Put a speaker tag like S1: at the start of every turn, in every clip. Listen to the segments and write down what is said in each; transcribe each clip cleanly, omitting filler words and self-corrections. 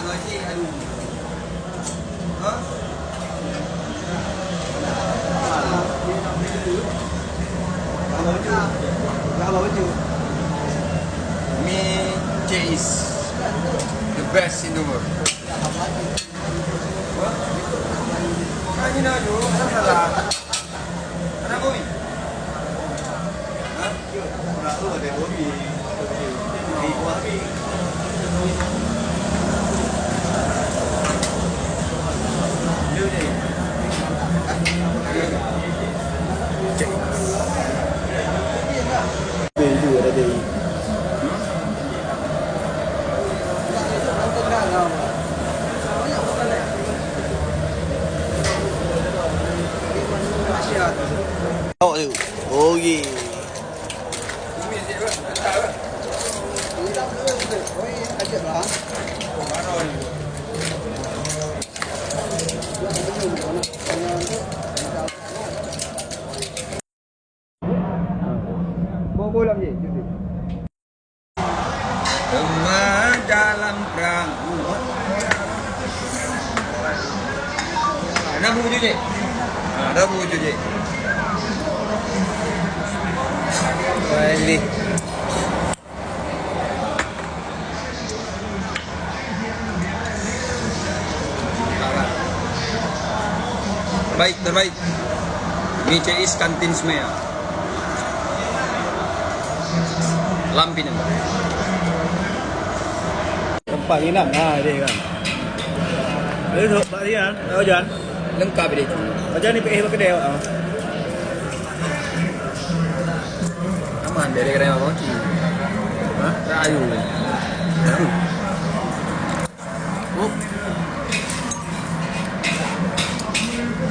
S1: gaji, aduh. Hah? Mie cheese, the best in the world. Ini nak jo, salah. Ada kopi? Hah? Ada tu ada kopi. Kopi.
S2: Oh, oh yeah.
S1: Bola ni. Teman dalam perahu. Ada buku je. Ada buku je. Balik. Terbaik. Mie cheese kantin Smea. Lampin yang
S2: Tempat ni nak dia kan. Ini tu Pak Rian, tahu Jan?
S1: lengkap dia.
S2: Macam ni PH pakai dia.
S1: Aman dari kerana apa lagi? Hah? Rayu.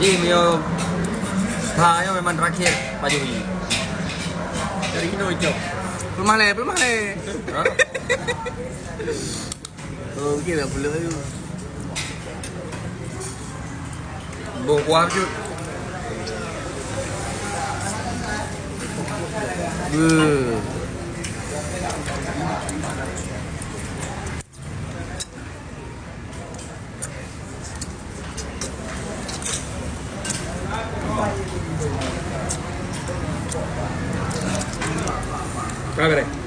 S1: Ini mio Thainya memang terakhir Pak Jokowi. Dari ini hijau.
S2: Belum malai. Oh, okey lah pula tu.
S1: Bawa kuah tu. Apa